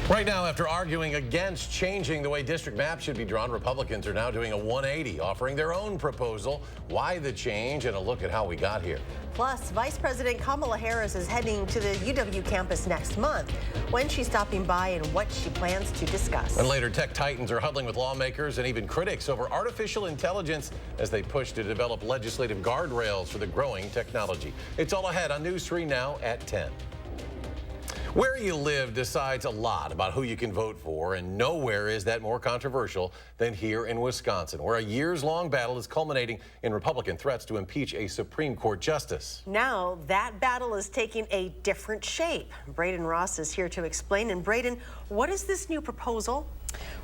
Right now, after arguing against changing the way district maps should be drawn, Republicans are now doing a 180, offering their own proposal. Why the change, and a look at how we got here. Plus, Vice President Kamala Harris is heading to the UW campus next month. When she's stopping by and what she plans to discuss. And later, tech titans are huddling with lawmakers and even critics over artificial intelligence as they push to develop legislative guardrails for the growing technology. It's all ahead on News 3 now at 10. Where you live decides a lot about who you can vote for, and nowhere is that more controversial than here in Wisconsin, where a years-long battle is culminating in Republican threats to impeach a Supreme Court justice. Now, that battle is taking a different shape. Braden Ross is here to explain. And Braden, what is this new proposal?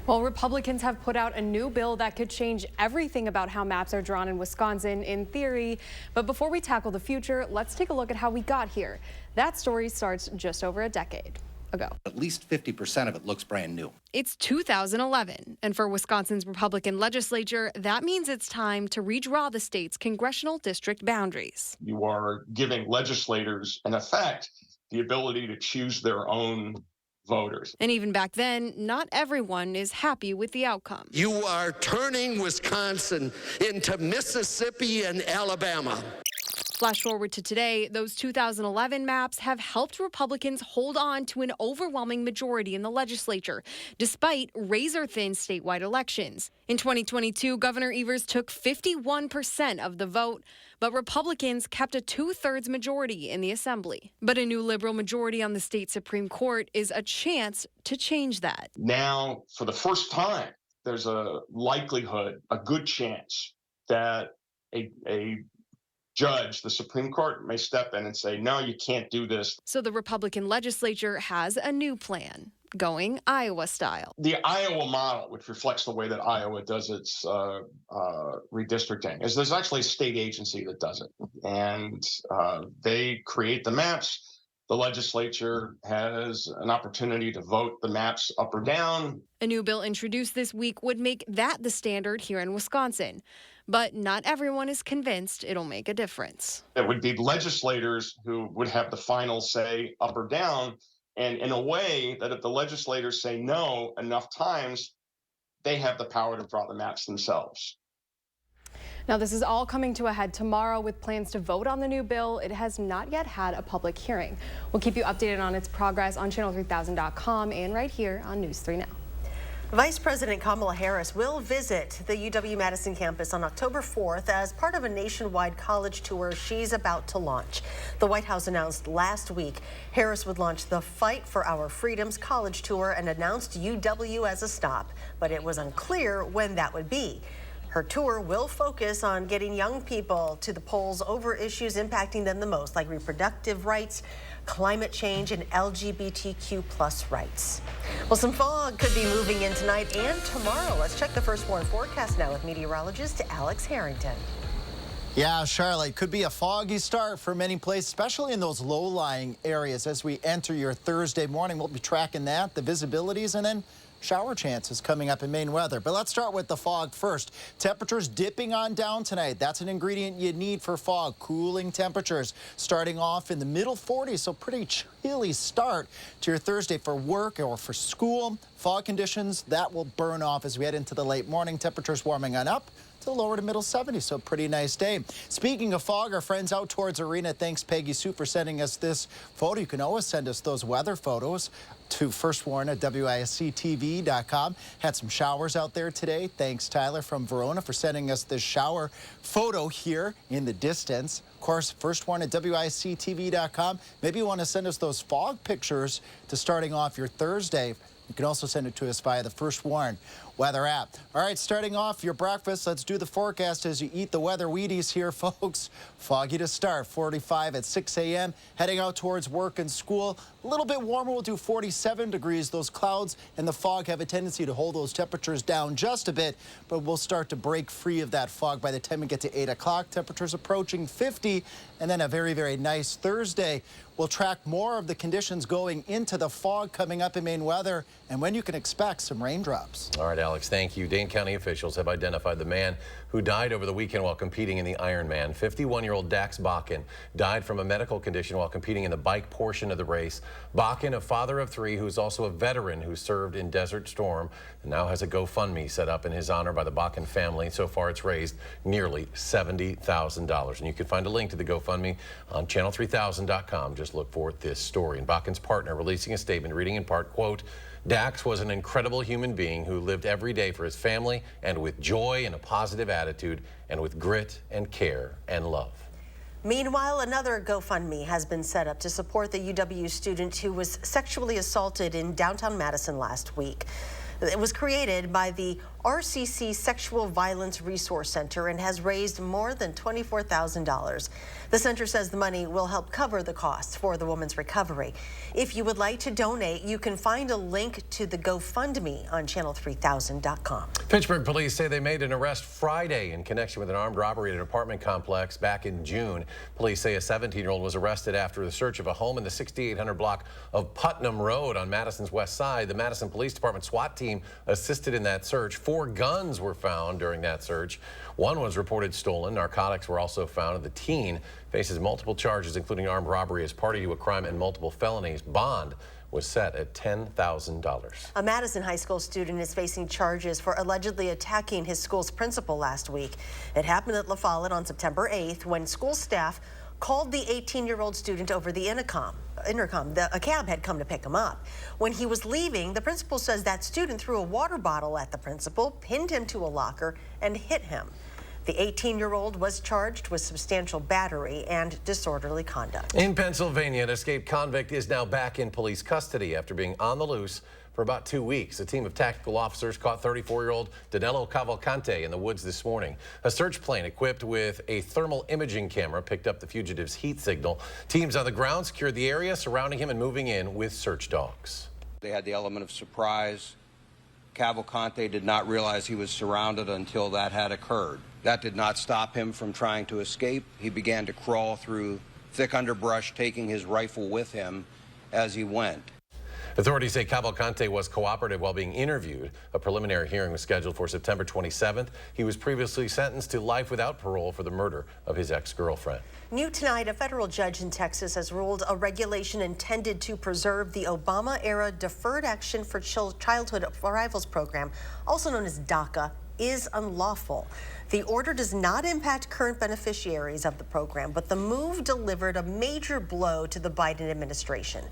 Well, Republicans have put out a new bill that could change everything about how maps are drawn in Wisconsin in theory. But before we tackle the future, let's take a look at how we got here. That story starts just over a decade ago. At least 50% of it looks brand new. It's 2011, and for Wisconsin's Republican legislature, that means it's time to redraw the state's congressional district boundaries. You are giving legislators, in effect, the ability to choose their own voters. And even back then, not everyone is happy with the outcome. You are turning Wisconsin into Mississippi and Alabama. Flash forward to today, those 2011 maps have helped Republicans hold on to an overwhelming majority in the legislature, despite razor-thin statewide elections. In 2022, Governor Evers took 51% of the vote, but Republicans kept a two-thirds majority in the assembly. But a new liberal majority on the state Supreme Court is a chance to change that. Now, for the first time, there's a likelihood, a good chance, that a judge, the Supreme Court, may step in and say, no, you can't do this. So the Republican legislature has a new plan, going Iowa style. The Iowa model, which reflects the way that Iowa does its redistricting, is there's actually a state agency that does it. And they create the maps. The legislature has an opportunity to vote the maps up or down. A new bill introduced this week would make that the standard here in Wisconsin. But not everyone is convinced it'll make a difference. It would be legislators who would have the final say up or down. And in a way that if the legislators say no enough times, they have the power to draw the maps themselves. Now, this is all coming to a head tomorrow with plans to vote on the new bill. It has not yet had a public hearing. We'll keep you updated on its progress on channel3000.com and right here on News 3 Now. Vice President Kamala Harris will visit the UW-Madison campus on October 4th as part of a nationwide college tour she's about to launch. The White House announced last week Harris would launch the Fight for Our Freedoms college tour and announced UW as a stop, but it was unclear when that would be. Her tour will focus on getting young people to the polls over issues impacting them the most, like reproductive rights, climate change, and LGBTQ+ rights. Well, some fog could be moving in tonight and tomorrow. Let's check the first warn forecast now with meteorologist Alex Harrington. Yeah, Charlotte, could be a foggy start for many places, especially in those low-lying areas as we enter your Thursday morning. We'll be tracking that, the visibilities, and then shower chances coming up in Maine weather. But let's start with the fog first. Temperatures dipping on down tonight. That's an ingredient you need for fog. Cooling temperatures starting off in the middle 40s, so pretty chilly start to your Thursday for work or for school. Fog conditions, that will burn off as we head into the late morning. Temperatures warming on up to the lower to middle 70s, so pretty nice day. Speaking of fog, our friends out towards Arena, thanks Peggy Sue for sending us this photo. You can always send us those weather photos to First Warn at WISC-TV.com. Had some showers out there today. Thanks Tyler from Verona for sending us this shower photo here in the distance. Of course, First Warn at WISC-TV.com. Maybe you want to send us those fog pictures to starting off your Thursday. You can also send it to us via the First Warn weather app. All right, starting off your breakfast, let's do the forecast as you eat the weather Wheaties here, folks. Foggy to start, 45 at 6 a.m. Heading out towards work and school, a little bit warmer. We'll do 47 degrees. Those clouds and the fog have a tendency to hold those temperatures down just a bit, but we'll start to break free of that fog by the time we get to 8 o'clock. Temperatures approaching 50, and then a very, very nice Thursday. We'll track more of the conditions going into the fog coming up in Maine weather and when you can expect some raindrops. All right, Alex, thank you. Dane County officials have identified the man who died over the weekend while competing in the Ironman. 51-year-old Dax Bakken died from a medical condition while competing in the bike portion of the race. Bakken, a father of 3 who is also a veteran who served in Desert Storm, now has a GoFundMe set up in his honor by the Bakken family. So far, it's raised nearly $70,000. And you can find a link to the GoFundMe on channel3000.com. Just look for this story. And Bakken's partner releasing a statement reading in part, quote, Dax was an incredible human being who lived every day for his family and with joy and a positive attitude and with grit and care and love. Meanwhile, another GoFundMe has been set up to support the UW student who was sexually assaulted in downtown Madison last week. It was created by the RCC Sexual Violence Resource Center and has raised more than $24,000. The center says the money will help cover the costs for the woman's recovery. If you would like to donate, you can find a link to the GoFundMe on channel3000.com. Pittsburgh police say they made an arrest Friday in connection with an armed robbery at an apartment complex back in June. Police say a 17-year-old was arrested after the search of a home in the 6800 block of Putnam Road on Madison's west side. The Madison Police Department SWAT team assisted in that search. 4 guns were found during that search. One was reported stolen. Narcotics were also found. The teen faces multiple charges, including armed robbery as party to a crime and multiple felonies. Bond was set at $10,000. A Madison high school student is facing charges for allegedly attacking his school's principal last week. It happened at La Follette on September 8th when school staff called the 18-year-old student over the intercom. A cab had come to pick him up. When he was leaving, the principal says that student threw a water bottle at the principal, pinned him to a locker, and hit him. The 18-year-old was charged with substantial battery and disorderly conduct. In Pennsylvania, an escaped convict is now back in police custody after being on the loose for about 2 weeks. A team of tactical officers caught 34-year-old Danilo Cavalcante in the woods this morning. A search plane equipped with a thermal imaging camera picked up the fugitive's heat signal. Teams on the ground secured the area surrounding him and moving in with search dogs. They had the element of surprise. Cavalcante did not realize he was surrounded until that had occurred. That did not stop him from trying to escape. He began to crawl through thick underbrush, taking his rifle with him as he went. Authorities say Cavalcante was cooperative while being interviewed. A preliminary hearing was scheduled for September 27th. He was previously sentenced to life without parole for the murder of his ex-girlfriend. New tonight, a federal judge in Texas has ruled a regulation intended to preserve the Obama-era Deferred Action for Childhood Arrivals program, also known as DACA, is unlawful. The order does not impact current beneficiaries of the program, but the move delivered a major blow to the Biden administration.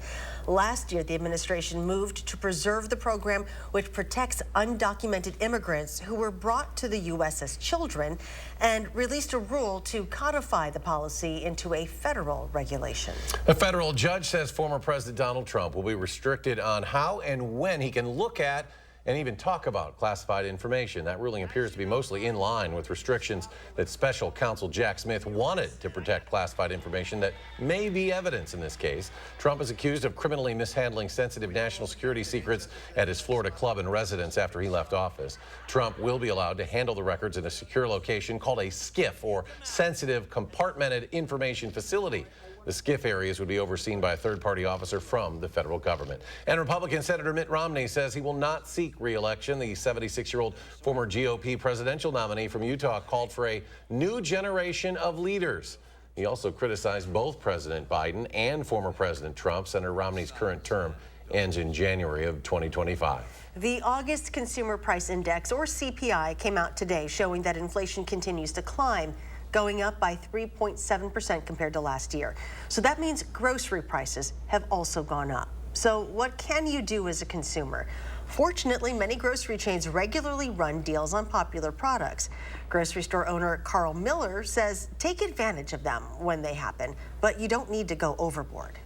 Last year, the administration moved to preserve the program, which protects undocumented immigrants who were brought to the U.S. as children, and released a rule to codify the policy into a federal regulation. A federal judge says former President Donald Trump will be restricted on how and when he can look at and even talk about classified information. That ruling appears to be mostly in line with restrictions that special counsel Jack Smith wanted to protect classified information that may be evidence in this case. Trump is accused of criminally mishandling sensitive national security secrets at his Florida club and residence after he left office. Trump will be allowed to handle the records in a secure location called a SCIF, or Sensitive Compartmented Information Facility. The SCIF areas would be overseen by a third-party officer from the federal government. And Republican Senator Mitt Romney says he will not seek re-election. The 76-year-old former GOP presidential nominee from Utah called for a new generation of leaders. He also criticized both President Biden and former President Trump. Senator Romney's current term ends in January of 2025. The August Consumer Price Index, or CPI, came out today, showing that inflation continues to climb, going up by 3.7% compared to last year. So that means grocery prices have also gone up. So what can you do as a consumer? Fortunately, many grocery chains regularly run deals on popular products. Grocery store owner Carl Miller says take advantage of them when they happen, but you don't need to go overboard.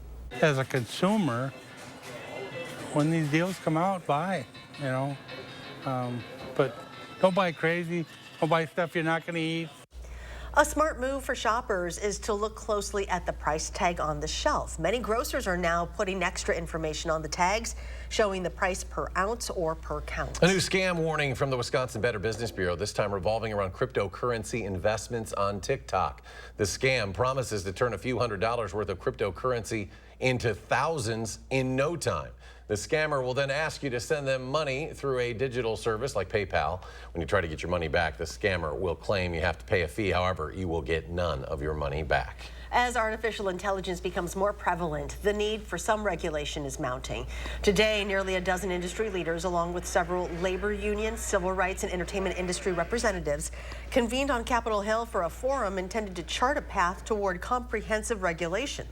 As a consumer, when these deals come out, buy, but don't buy crazy, don't buy stuff you're not going to eat. A smart move for shoppers is to look closely at the price tag on the shelf. Many grocers are now putting extra information on the tags, showing the price per ounce or per count. A new scam warning from the Wisconsin Better Business Bureau, this time revolving around cryptocurrency investments on TikTok. The scam promises to turn a few $100s worth of cryptocurrency into thousands in no time. The scammer will then ask you to send them money through a digital service like PayPal. When you try to get your money back, the scammer will claim you have to pay a fee. However, you will get none of your money back. As artificial intelligence becomes more prevalent, the need for some regulation is mounting. Today, nearly a dozen industry leaders, along with several labor unions, civil rights, and entertainment industry representatives, convened on Capitol Hill for a forum intended to chart a path toward comprehensive regulation.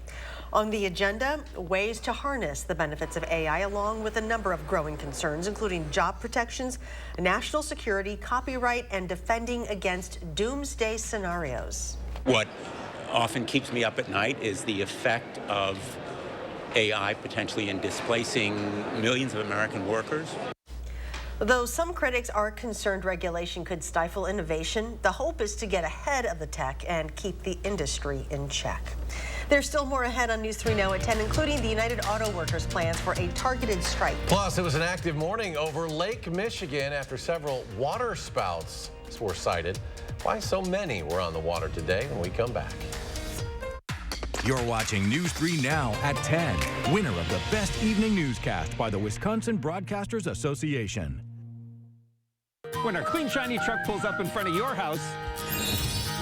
On the agenda, ways to harness the benefits of AI, along with a number of growing concerns, including job protections, national security, copyright, and defending against doomsday scenarios. What often keeps me up at night is the effect of AI potentially in displacing millions of American workers. Though some critics are concerned regulation could stifle innovation, the hope is to get ahead of the tech and keep the industry in check. There's still more ahead on News 3 Now at 10, including the United Auto Workers' plans for a targeted strike. Plus, it was an active morning over Lake Michigan after several water spouts were sighted. Why so many were on the water today when we come back. You're watching News 3 Now at 10. Winner of the Best Evening Newscast by the Wisconsin Broadcasters Association. When our clean, shiny truck pulls up in front of your house,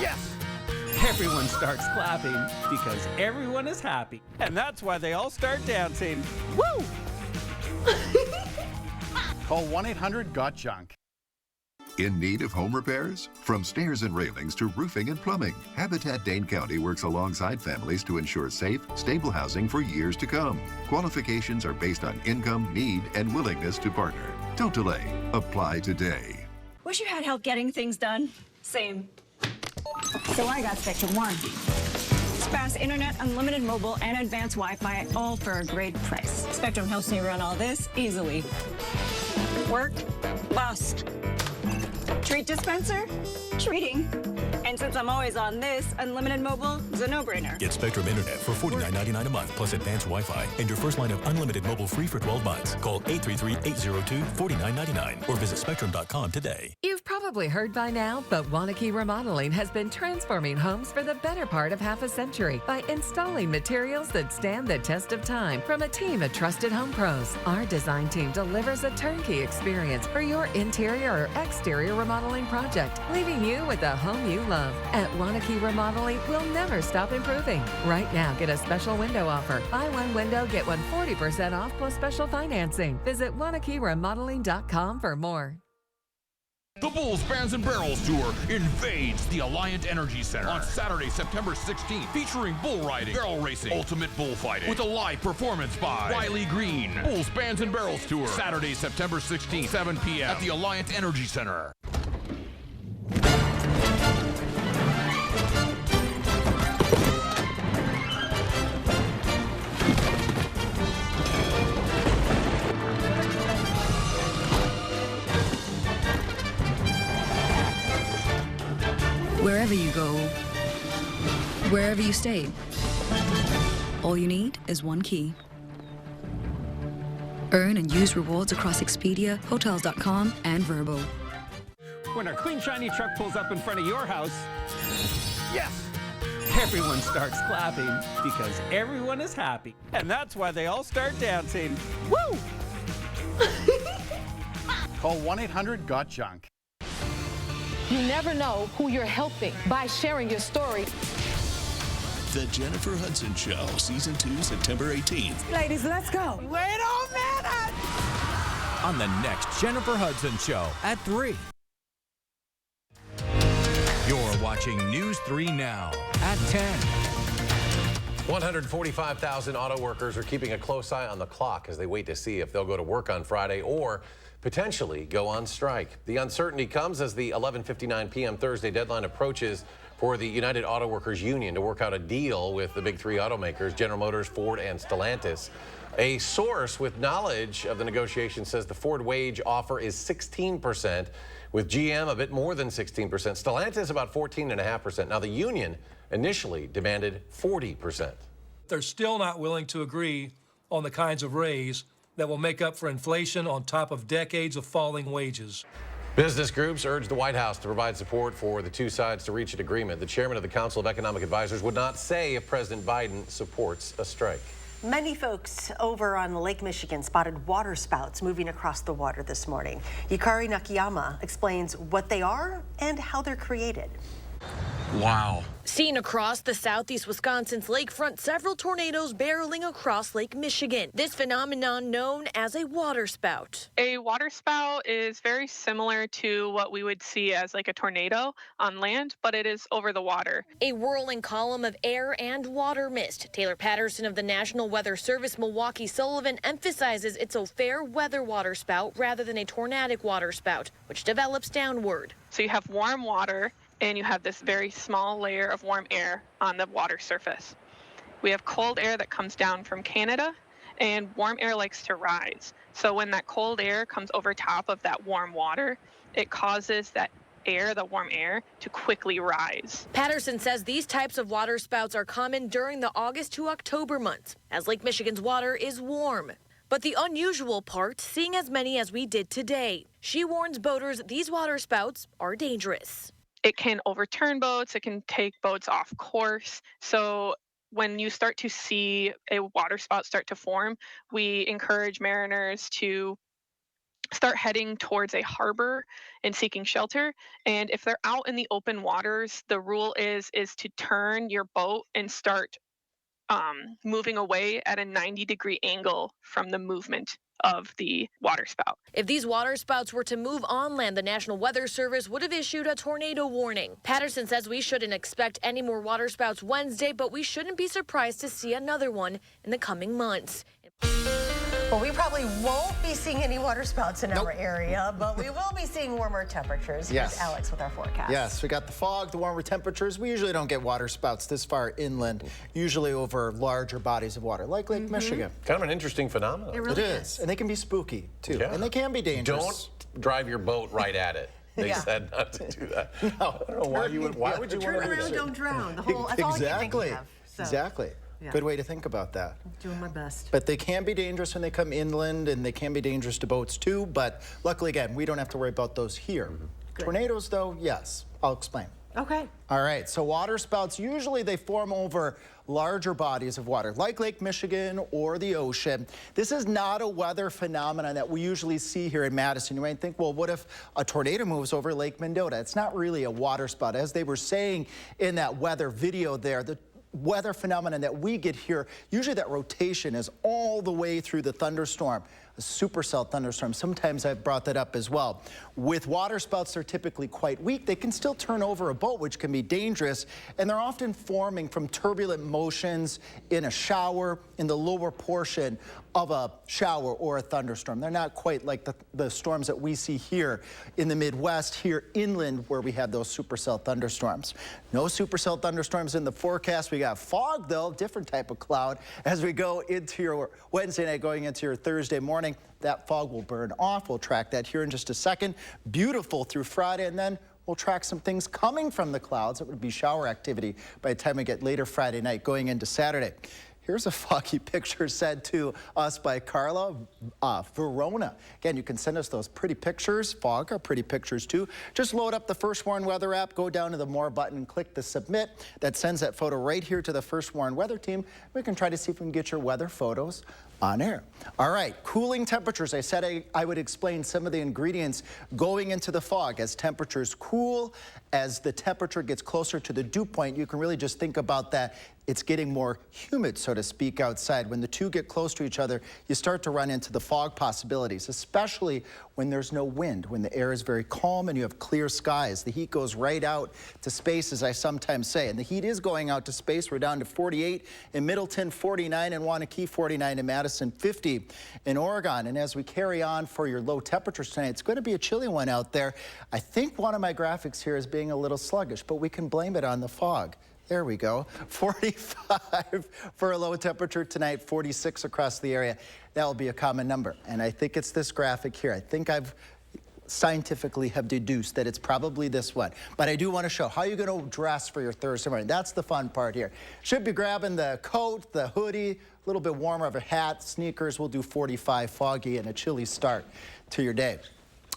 yes, everyone starts clapping because everyone is happy. And that's why they all start dancing. Woo! Call 1-800-GOT-JUNK. In need of home repairs? From stairs and railings to roofing and plumbing, Habitat Dane County works alongside families to ensure safe, stable housing for years to come. Qualifications are based on income, need, and willingness to partner. Don't delay. Apply today. Wish you had help getting things done. Same. So I got Spectrum One. It's fast internet, unlimited mobile, and advanced Wi-Fi, all for a great price. Spectrum helps me run all this easily. Work, bust. Treat dispenser, treating. And since I'm always on this, unlimited mobile is a no-brainer. Get Spectrum Internet for $49.99 a month plus advanced Wi-Fi and your first line of unlimited mobile free for 12 months. Call 833-802-4999 or visit spectrum.com today. You've probably heard by now, but Wanakee Remodeling has been transforming homes for the better part of half a century by installing materials that stand the test of time from a team of trusted home pros. Our design team delivers a turnkey experience for your interior or exterior remodeling project, leaving you with a home you love. At Wanakee Remodeling, we'll never stop improving. Right now, get a special window offer. Buy one window, get one 40% off plus special financing. Visit WanakeeRemodeling.com for more. The Bulls Bands and Barrels Tour invades the Alliant Energy Center on Saturday, September 16th, featuring bull riding, barrel racing, ultimate bullfighting, with a live performance by Riley Green. Bulls Bands and Barrels Tour, Saturday, September 16th, 7 p.m. at the Alliant Energy Center. Wherever you go, wherever you stay, all you need is one key. Earn and use rewards across Expedia, Hotels.com, and Vrbo. When our clean, shiny truck pulls up in front of your house, yes, everyone starts clapping because everyone is happy. And that's why they all start dancing. Woo! Call 1-800-GOT-JUNK. You never know who you're helping by sharing your story. The Jennifer Hudson Show, Season 2, September 18th. Ladies, let's go. Wait a minute! On the next Jennifer Hudson Show at 3. You're watching News 3 Now at 10. 145,000 auto workers are keeping a close eye on the clock as they wait to see if they'll go to work on Friday or potentially go on strike. The uncertainty comes as the 11:59 p.m. Thursday deadline approaches for the United Auto Workers Union to work out a deal with the big three automakers, General Motors, Ford, and Stellantis. A source with knowledge of the negotiations says the Ford wage offer is 16%, with GM a bit more than 16%. Stellantis about 14.5%. Now, the union initially demanded 40%. They're still not willing to agree on the kinds of raise that will make up for inflation on top of decades of falling wages. Business groups urged the White House to provide support for the two sides to reach an agreement. The chairman of the Council of Economic Advisors would not say if President Biden supports a strike. Many folks over on Lake Michigan spotted water spouts moving across the water this morning. Yukari Nakayama explains what they are and how they're created. Wow. Seen across the southeast Wisconsin's lakefront, several tornadoes barreling across Lake Michigan. This phenomenon known as a water spout. A water spout is very similar to what we would see as like a tornado on land, but it is over the water. A whirling column of air and water mist. Taylor Patterson of the National Weather Service Milwaukee Sullivan emphasizes it's a fair weather water spout rather than a tornadic water spout, which develops downward. So you have warm water and you have this very small layer of warm air on the water surface. We have cold air that comes down from Canada, and warm air likes to rise. So when that cold air comes over top of that warm water, it causes that air, the warm air, to quickly rise. Patterson says these types of water spouts are common during the August to October months, as Lake Michigan's water is warm. But the unusual part, seeing as many as we did today. She warns boaters these water spouts are dangerous. It can overturn boats, it can take boats off course. So when you start to see a water spout start to form, we encourage mariners to start heading towards a harbor and seeking shelter. And if they're out in the open waters, the rule is to turn your boat and start moving away at a 90-degree angle from the movement of the water spout. If these water spouts were to move on land, the National Weather Service would have issued a tornado warning. Patterson says we shouldn't expect any more water spouts Wednesday, but we shouldn't be surprised to see another one in the coming months. Well, we probably won't be seeing any water spouts in our area, but we will be seeing warmer temperatures. Yes. Here's Alex with our forecast. Yes, we got the fog, the warmer temperatures. We usually don't get water spouts this far inland, usually over larger bodies of water, like Lake Michigan. Kind of an interesting phenomenon. It really is. And they can be spooky, too. Yeah. And they can be dangerous. Don't drive your boat right at it. They said not to do that. No, I don't know why you would. Why would you turn want to do around, that? don't drown. The whole, that's all I keep thinking of. So, Exactly. yeah. Good way to think about that. I'm doing my best. But they can be dangerous when they come inland, and they can be dangerous to boats too. But luckily, again, we don't have to worry about those here. Tornadoes, though, yes. I'll explain. Okay. All right, so water spouts, usually they form over larger bodies of water, like Lake Michigan or the ocean. This is not a weather phenomenon that we usually see here in Madison. You might think, well, what if a tornado moves over Lake Mendota? It's not really a water spout. As they were saying in that weather video there, the weather phenomenon that we get here, usually that rotation is all the way through the thunderstorm, a supercell thunderstorm. Sometimes I've brought that up as well. With water spouts, they're typically quite weak. They can still turn over a boat, which can be dangerous, and they're often forming from turbulent motions in a shower, in the lower portion of a shower or a thunderstorm. They're not quite like the storms that we see here in the Midwest, here inland, where we have those supercell thunderstorms. No supercell thunderstorms in the forecast. We got fog, though, different type of cloud. As we go into your Wednesday night, going into your Thursday morning, that fog will burn off. We'll track that here in just a second. Beautiful through Friday, and then we'll track some things coming from the clouds. It would be shower activity by the time we get later Friday night going into Saturday. Here's a foggy picture sent to us by Carla, Verona. Again, you can send us those pretty pictures. Fog are pretty pictures too. Just load up the First Warn Weather app, go down to the More button, click the Submit. That sends that photo right here to the First Warn Weather team. We can try to see if we can get your weather photos on air. All right, cooling temperatures. I said I would explain some of the ingredients going into the fog. As temperatures cool, as the temperature gets closer to the dew point, you can really just think about that. It's getting more humid, so to speak, outside. When the two get close to each other, you start to run into the fog possibilities, especially when there's no wind, when the air is very calm and you have clear skies. The heat goes right out to space, as I sometimes say. And the heat is going out to space. We're down to 48 in Middleton, 49 in Waunakee, 49 in Madison, 50 in Oregon. And as we carry on for your low temperatures tonight, it's going to be a chilly one out there. I think one of my graphics here is being a little sluggish, but we can blame it on the fog. There we go. 45 for a low temperature tonight, 46 across the area. That will be a common number. And I think it's this graphic here. I think I've scientifically have deduced that it's probably this one. But I do want to show how you're going to dress for your Thursday morning. That's the fun part here. Should be grabbing the coat, the hoodie, a little bit warmer of a hat, sneakers. We'll do 45, foggy, and a chilly start to your day.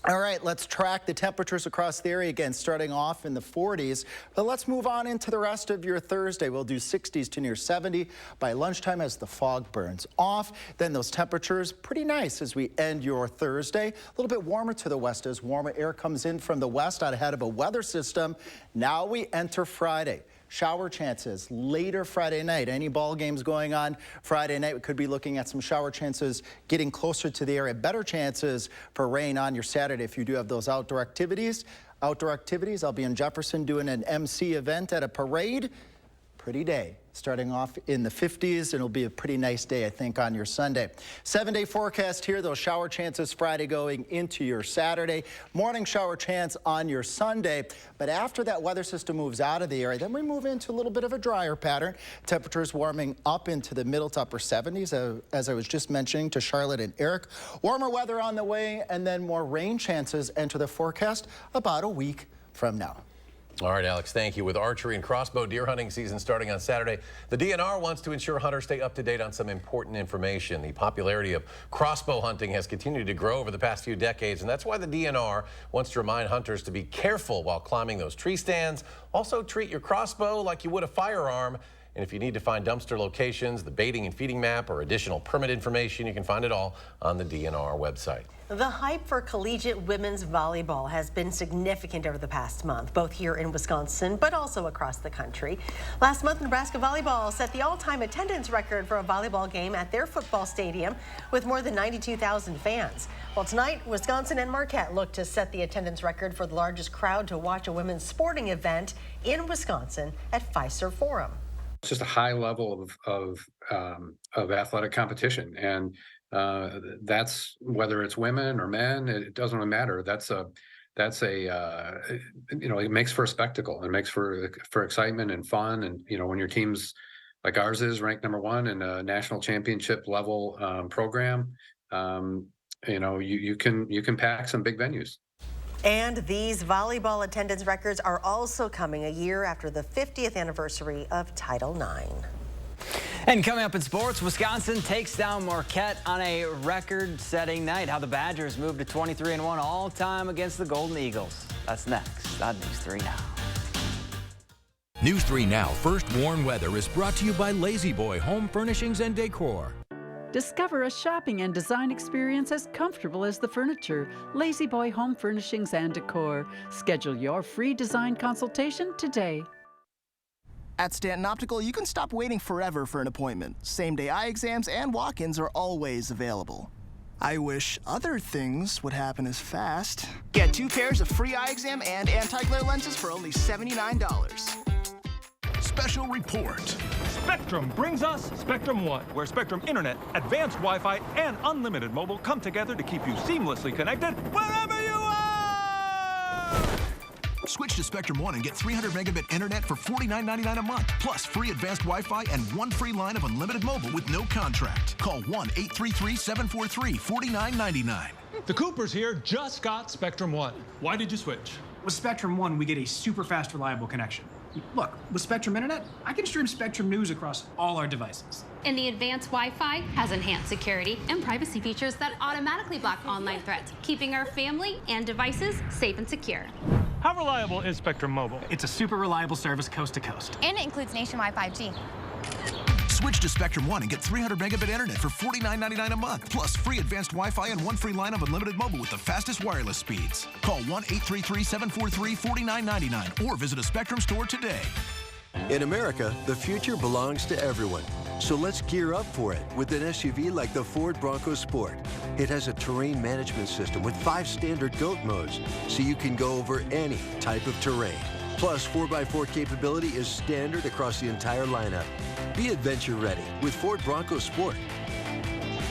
All right, let's track the temperatures across the area again, starting off in the 40s. But let's move on into the rest of your Thursday. We'll do 60s to near 70 by lunchtime as the fog burns off. Then those temperatures pretty nice as we end your Thursday. A little bit warmer to the west as warmer air comes in from the west out ahead of a weather system. Now we enter Friday. Shower chances later Friday night. Any ball games going on Friday night, we could be looking at some shower chances getting closer to the area. Better chances for rain on your Saturday if you do have those outdoor activities. I'll be in Jefferson doing an MC event at a parade. Pretty day. Starting off in the 50s, and it'll be a pretty nice day, I think, on your Sunday. 7-day forecast here, those shower chances Friday going into your Saturday. Morning shower chance on your Sunday, but after that weather system moves out of the area, then we move into a little bit of a drier pattern. Temperatures warming up into the middle to upper 70s, as I was just mentioning to Charlotte and Eric. Warmer weather on the way, and then more rain chances enter the forecast about a week from now. All right, Alex, thank you. With archery and crossbow deer hunting season starting on Saturday, the DNR wants to ensure hunters stay up to date on some important information. The popularity of crossbow hunting has continued to grow over the past few decades, and that's why the DNR wants to remind hunters to be careful while climbing those tree stands. Also, treat your crossbow like you would a firearm. And if you need to find dumpster locations, the baiting and feeding map, or additional permit information, you can find it all on the DNR website. The hype for collegiate women's volleyball has been significant over the past month, both here in Wisconsin, but also across the country. Last month, Nebraska volleyball set the all-time attendance record for a volleyball game at their football stadium with more than 92,000 fans. Well, tonight, Wisconsin and Marquette look to set the attendance record for the largest crowd to watch a women's sporting event in Wisconsin at Fiserv Forum. It's just a high level of athletic competition, and that's whether it's women or men, it doesn't really matter. It makes for a spectacle. It makes for excitement and fun. And when your team's like ours is ranked #1 in a national championship level program, you can pack some big venues. And these volleyball attendance records are also coming a year after the 50th anniversary of Title IX. And coming up in sports, Wisconsin takes down Marquette on a record-setting night. How the Badgers moved to 23-1 all-time against the Golden Eagles. That's next on News 3 Now. News 3 Now First Warn Weather is brought to you by Lazy Boy Home Furnishings and Decor. Discover a shopping and design experience as comfortable as the furniture. Lazy Boy Home Furnishings and Decor. Schedule your free design consultation today. At Stanton Optical, you can stop waiting forever for an appointment. Same-day eye exams and walk-ins are always available. I wish other things would happen as fast. Get 2 pairs of free eye exam and anti-glare lenses for only $79. Special report. Spectrum brings us Spectrum One, where Spectrum Internet, advanced Wi-Fi, and unlimited mobile come together to keep you seamlessly connected wherever you are! Switch to Spectrum One and get 300 megabit internet for $49.99 a month, plus free advanced Wi-Fi and 1 free line of unlimited mobile with no contract. Call 1-833-743-4999. The Coopers here just got Spectrum One. Why did you switch? With Spectrum One, we get a super fast, reliable connection. Look, with Spectrum Internet, I can stream Spectrum News across all our devices. And the advanced Wi-Fi has enhanced security and privacy features that automatically block online threats, keeping our family and devices safe and secure. How reliable is Spectrum Mobile? It's a super reliable service coast to coast. And it includes nationwide 5G. Switch to Spectrum One and get 300 megabit internet for $49.99 a month, plus free advanced Wi-Fi and 1 free line of unlimited mobile with the fastest wireless speeds. Call 1-833-743-4999 or visit a Spectrum store today. In America, the future belongs to everyone. So let's gear up for it with an SUV like the Ford Bronco Sport. It has a terrain management system with 5 standard GOAT modes, so you can go over any type of terrain. Plus, 4x4 capability is standard across the entire lineup. Be adventure ready with Ford Bronco Sport.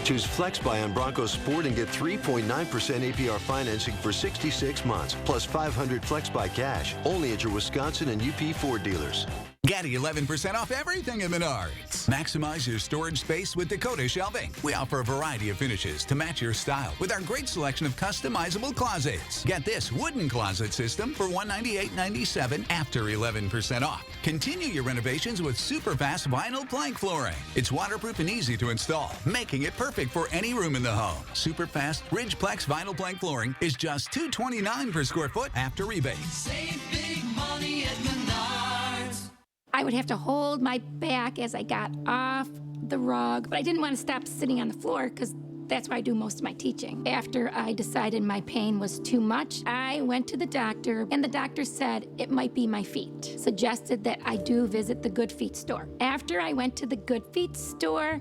Choose FlexBuy on Bronco Sport and get 3.9% APR financing for 66 months, plus $500 FlexBuy cash, only at your Wisconsin and UP Ford dealers. Get 11% off everything at Menards. Maximize your storage space with Dakota Shelving. We offer a variety of finishes to match your style with our great selection of customizable closets. Get this wooden closet system for $198.97 after 11% off. Continue your renovations with super fast vinyl plank flooring. It's waterproof and easy to install, making it perfect for any room in the home. Super fast Ridgeplex vinyl plank flooring is just $229 per square foot after rebate. Save big money at Menards. I would have to hold my back as I got off the rug, but I didn't want to stop sitting on the floor because that's where I do most of my teaching. After I decided my pain was too much, I went to the doctor, and the doctor said it might be my feet. Suggested that I do visit the Good Feet store. After I went to the Good Feet store,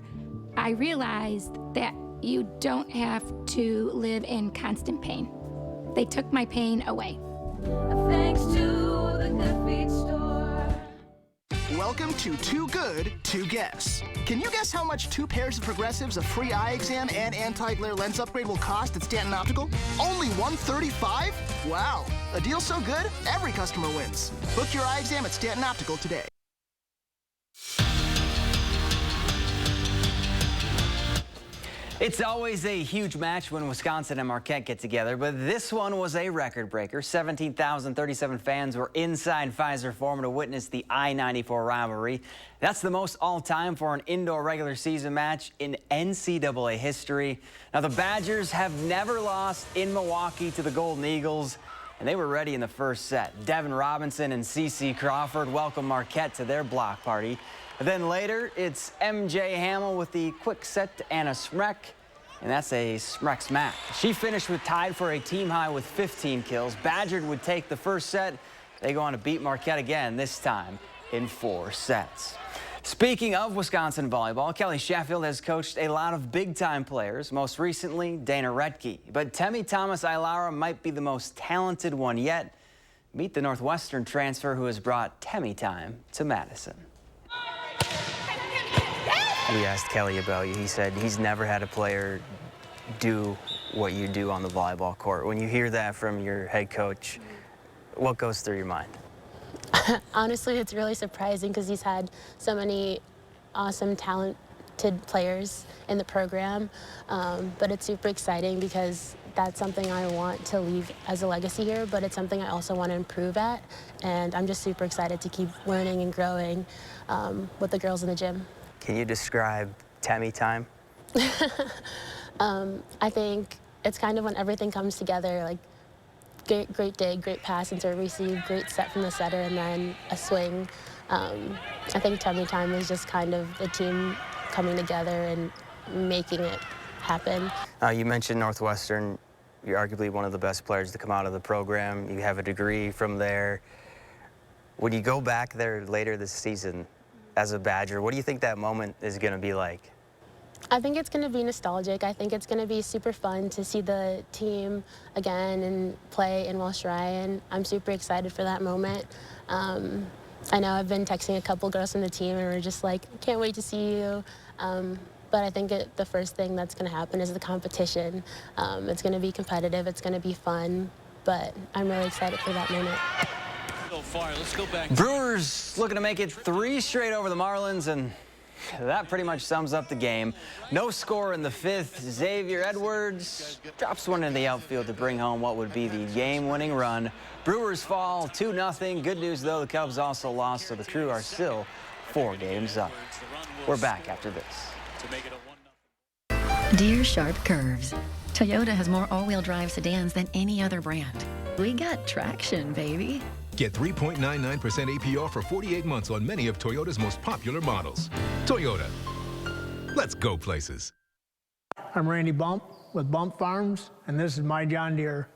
I realized that you don't have to live in constant pain. They took my pain away. Thanks to the Good Feet store. Welcome to Too Good to Guess. Can you guess how much 2 pairs of progressives, a free eye exam, and anti-glare lens upgrade will cost at Stanton Optical? Only $135? Wow, a deal so good, every customer wins. Book your eye exam at Stanton Optical today. It's always a huge match when Wisconsin and Marquette get together, but this one was a record breaker. 17,037 fans were inside Pfizer Forum to witness the I-94 rivalry. That's the most all-time for an indoor regular season match in NCAA history. Now, the Badgers have never lost in Milwaukee to the Golden Eagles, and they were ready in the first set. Devin Robinson and CeCe Crawford welcomed Marquette to their block party. Then later, it's MJ Hamill with the quick set to Anna Smrek, and that's a Smrek smack. She finished tied for a team high with 15 kills. Badger would take the first set. They go on to beat Marquette again, this time in 4 sets. Speaking of Wisconsin volleyball, Kelly Sheffield has coached a lot of big-time players, most recently Dana Retke. But Temi Thomas-Ailara might be the most talented one yet. Meet the Northwestern transfer who has brought Temi time to Madison. We asked Kelly about you. He said he's never had a player do what you do on the volleyball court. When you hear that from your head coach, what goes through your mind? Honestly, it's really surprising because he's had so many awesome, talented players in the program. But it's super exciting because that's something I want to leave as a legacy here, but it's something I also want to improve at. And I'm just super excited to keep learning and growing with the girls in the gym. Can you describe Temi time? I think it's kind of when everything comes together, like great dig, great pass and serve receive, great set from the setter, and then a swing. I think Temi time is just kind of the team coming together and making it happen. You mentioned Northwestern. You're arguably one of the best players to come out of the program. You have a degree from there. When you go back there later this season as a Badger, what do you think that moment is going to be like? I think it's going to be nostalgic. I think it's going to be super fun to see the team again and play in Welsh Ryan. I'm super excited for that moment. I know I've been texting a couple girls from the team and we're just like, can't wait to see you. But I think the first thing that's going to happen is the competition. It's going to be competitive. It's going to be fun. But I'm really excited for that moment. Let's go back. Brewers looking to make it 3 straight over the Marlins, and that pretty much sums up the game. No score in the 5th. Xavier Edwards drops one in the outfield to bring home what would be the game-winning run. Brewers fall 2-0. Good news, though, the Cubs also lost, so the Crew are still 4 games up. We're back after this. Dear Sharp Curves, Toyota has more all-wheel drive sedans than any other brand. We got traction, baby. Get 3.99% APR for 48 months on many of Toyota's most popular models. Toyota. Let's go places. I'm Randy Bump with Bump Farms, and this is my John Deere.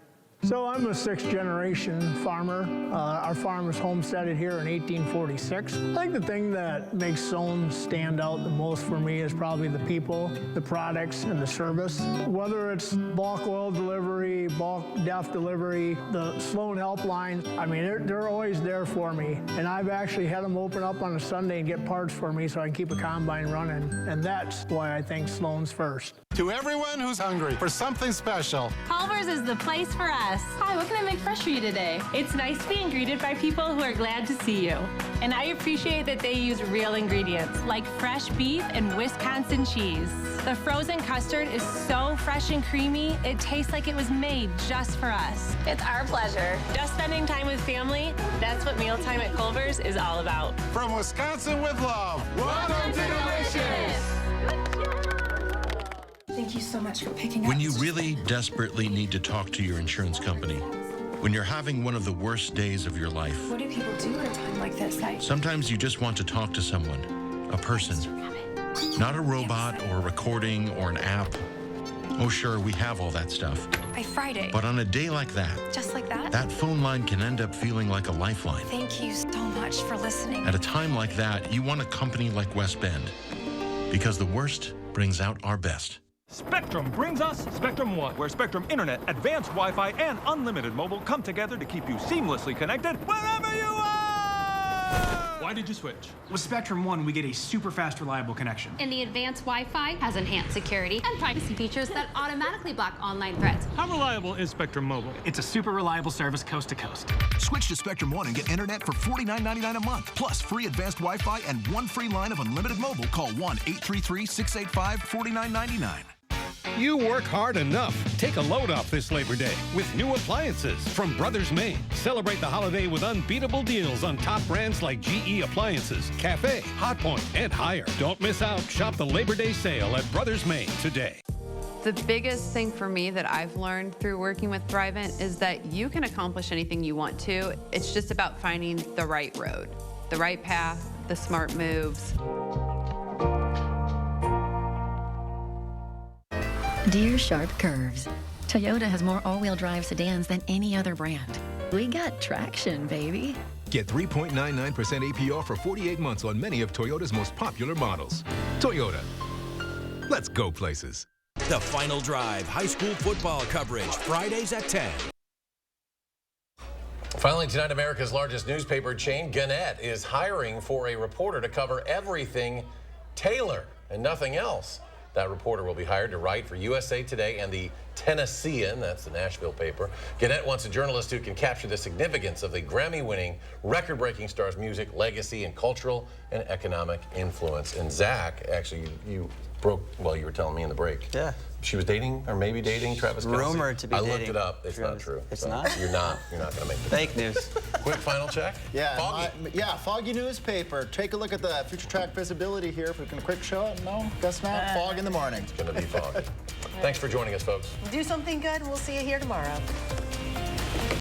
So I'm a 6th-generation farmer. Our farm was homesteaded here in 1846. I think the thing that makes Sloan stand out the most for me is probably the people, the products, and the service. Whether it's bulk oil delivery, bulk DEF delivery, the Sloan helpline, I mean, they're always there for me. And I've actually had them open up on a Sunday and get parts for me so I can keep a combine running. And that's why I think Sloan's first. To everyone who's hungry for something special, Culver's is the place for us. Yes. Hi, what can I make fresh for you today? It's nice being greeted by people who are glad to see you. And I appreciate that they use real ingredients, like fresh beef and Wisconsin cheese. The frozen custard is so fresh and creamy, it tastes like it was made just for us. It's our pleasure. Just spending time with family, that's what mealtime at Culver's is all about. From Wisconsin with love, welcome to Delicious! Thank you so much for picking up. When you really desperately need to talk to your insurance company, when you're having one of the worst days of your life, What do people do at a time like this? sometimes you just want to talk to someone, a person, not a robot or a recording or an app. Oh, sure, we have all that stuff. By Friday. But on a day like that, Just like that? that phone line can end up feeling like a lifeline. Thank you so much for listening. At a time like that, you want a company like West Bend, because the worst brings out our best. Spectrum brings us Spectrum One, where Spectrum Internet, advanced Wi-Fi, and unlimited mobile come together to keep you seamlessly connected wherever you are! Why did you switch? With Spectrum One, we get a super fast, reliable connection. And the advanced Wi-Fi has enhanced security and privacy features that automatically block online threats. How reliable is Spectrum Mobile? It's a super reliable service coast to coast. Switch to Spectrum One and get internet for $49.99 a month, plus free advanced Wi-Fi and one free line of unlimited mobile. Call 1-833-685-4999. You work hard enough. Take a load off this Labor Day with new appliances from Brothers Maine. Celebrate the holiday with unbeatable deals on top brands like GE Appliances, Cafe, Hotpoint, and Haier. Don't miss out. Shop the Labor Day sale at Brothers Maine today. The biggest thing for me that I've learned through working with Thrivent is that you can accomplish anything you want to. It's just about finding the right road, the right path, the smart moves. Dear sharp curves. Toyota has more all-wheel drive sedans than any other brand. We got traction, baby. Get 3.99% APR for 48 months on many of Toyota's most popular models. Toyota. Let's go places. The Final Drive high school football coverage, Fridays at 10. Finally tonight, America's largest newspaper chain, Gannett, is hiring for a reporter to cover everything Taylor and nothing else. That reporter will be hired to write for USA Today and the Tennessean, that's the Nashville paper. Gannett wants a journalist who can capture the significance of the Grammy-winning, record-breaking star's music, legacy, and cultural and economic influence. And Zach, actually, you broke, well, you were telling me in the break. Yeah. She was dating, or maybe dating, Travis Kelce. Rumored to be dating. I looked it up. It's not true. It's so not? You're not going to make it. Fake news. Quick final check? Yeah, Foggy. Foggy newspaper. Take a look at the future track visibility here. If we can quick show it. No, guess not. Fog in the morning. It's going to be foggy. Thanks for joining us, folks. Do something good. We'll see you here tomorrow.